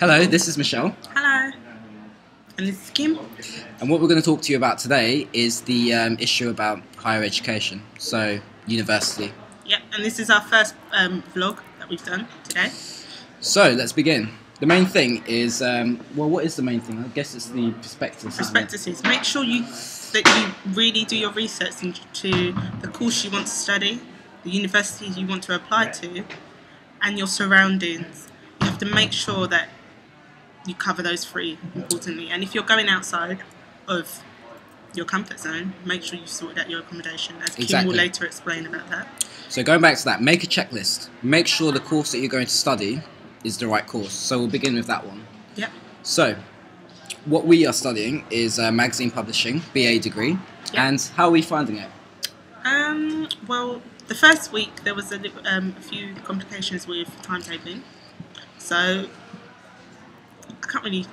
Hello, this is Michelle. Hello. And this is Kim. And what we're going to talk to you about today is the issue about higher education, so university. Yep, and this is our first vlog that we've done today. So, let's begin. The main thing is, well, what is the main thing? I guess it's the prospectus. Prospectuses. Make sure that you really do your research into the course you want to study, the universities you want to apply to, and your surroundings. You have to make sure that you cover those three, importantly. And if you're going outside of your comfort zone, make sure you sort out your accommodation, as Kim will later explain about that. So going back to that, make a checklist. Make sure the course that you're going to study is the right course. So we'll begin with that one. Yep. So, what we are studying is magazine publishing, BA degree. Yep. And how are we finding it? Well, the first week there was a few complications with timetabling. So I can't really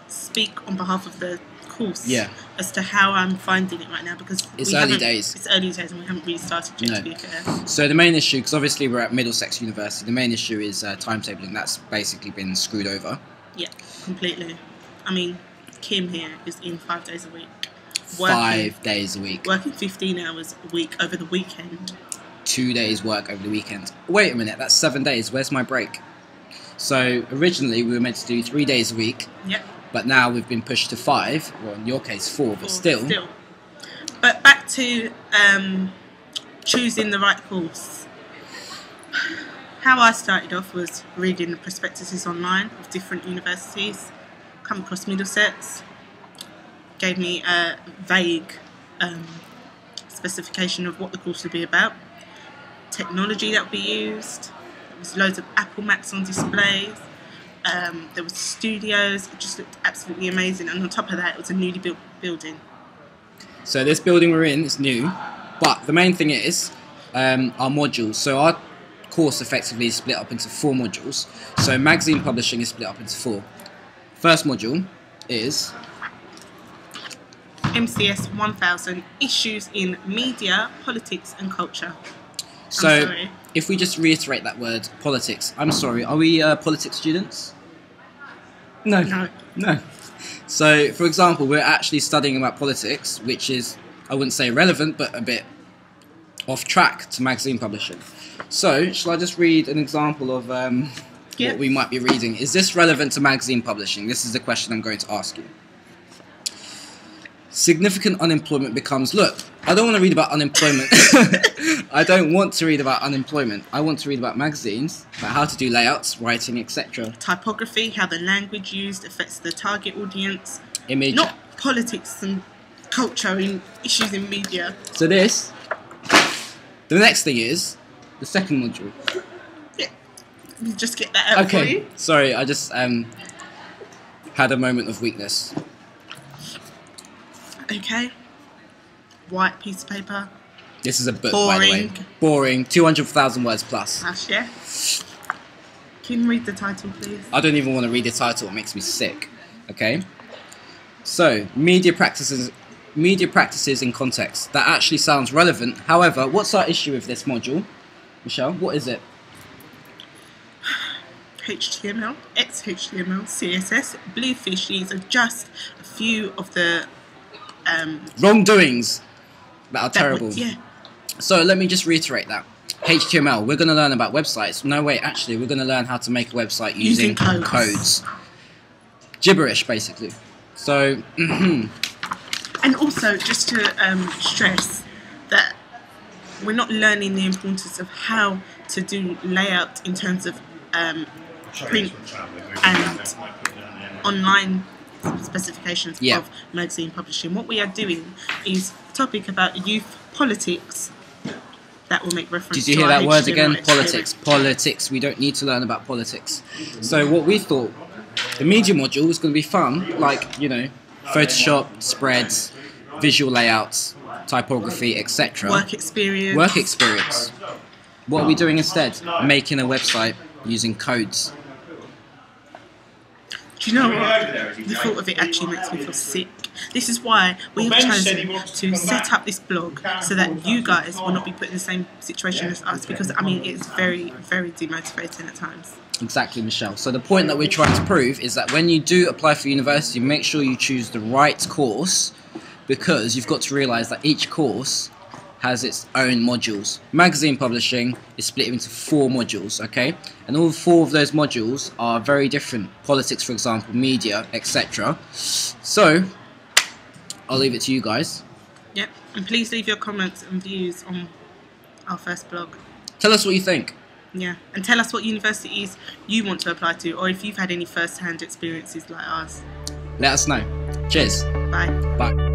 speak on behalf of the course as to how I'm finding it right now, because it's early days. It's early days and we haven't really started yet, to be fair. So the main issue, because obviously we're at Middlesex University, the main issue is timetabling. That's basically been screwed over. Yeah, completely. I mean, Kim here is in 5 days a week. 5 days a week. Working 15 hours a week over the weekend. 2 days work over the weekend. Wait a minute, that's 7 days. Where's my break? So originally we were meant to do 3 days a week. Yep. But now we've been pushed to 5, or in your case 4, but still. But back to choosing the right course. How I started off was reading the prospectuses online of different universities. Come across Middlesex, gave me a vague specification of what the course would be about, technology that would be used. There was loads of Apple Macs on displays. There was studios. It just looked absolutely amazing, and on top of that, it was a newly built building. So this building we're in is new, but the main thing is our modules. So our course effectively is split up into 4 modules. So magazine publishing is split up into 4. First module is MCS 1000, Issues in Media, Politics and Culture. So if we just reiterate that word, politics. I'm sorry, are we politics students? No. No. So, for example, we're actually studying about politics, which is, I wouldn't say irrelevant, but a bit off track to magazine publishing. So, shall I just read an example of what we might be reading? Is this relevant to magazine publishing? This is the question I'm going to ask you. Significant unemployment becomes... Look, I don't want to read about unemployment. I don't want to read about unemployment. I want to read about magazines, about how to do layouts, writing, etc. Typography, how the language used affects the target audience. Image. Not politics and culture and issues in media. So this... The next thing is the second module. Yeah. Let me just get that out for you. Sorry, I just had a moment of weakness. Okay. White piece of paper. This is a book, by the way. Boring. 200,000 words plus. Yeah. Can you read the title, please? I don't even want to read the title. It makes me sick. Okay. So, media practices in context. That actually sounds relevant. However, what's our issue with this module, Michelle? What is it? HTML, XHTML, CSS, Bluefish. These are just a few of the wrongdoings that are terrible. Yeah. So let me just reiterate that. HTML, we're going to learn about websites. No, wait, actually, we're going to learn how to make a website using codes. Gibberish, basically. So, And also, just to stress that we're not learning the importance of how to do layout in terms of print and online specifications of magazine publishing. What we are doing is a topic about youth politics that will make reference to... Did you hear that word again? Politics. Politics. We don't need to learn about politics. So what we thought, the media module was going to be fun, like, you know, Photoshop, spreads, visual layouts, typography, etc. Work experience. Work experience. What are we doing instead? Making a website using codes. Do you know what? The thought of it actually makes me feel sick. This is why we have chosen to set up this blog so that you guys will not be put in the same situation as us, because I mean it's very, very demotivating at times. Exactly, Michelle. So the point that we're trying to prove is that when you do apply for university, make sure you choose the right course, because you've got to realise that each course has its own modules. Magazine publishing is split into 4 modules, okay? And all 4 of those modules are very different. Politics, for example, media, etc. So, I'll leave it to you guys. Yep, and please leave your comments and views on our first blog. Tell us what you think. Yeah, and tell us what universities you want to apply to, or if you've had any first-hand experiences like ours. Let us know. Cheers. Bye. Bye.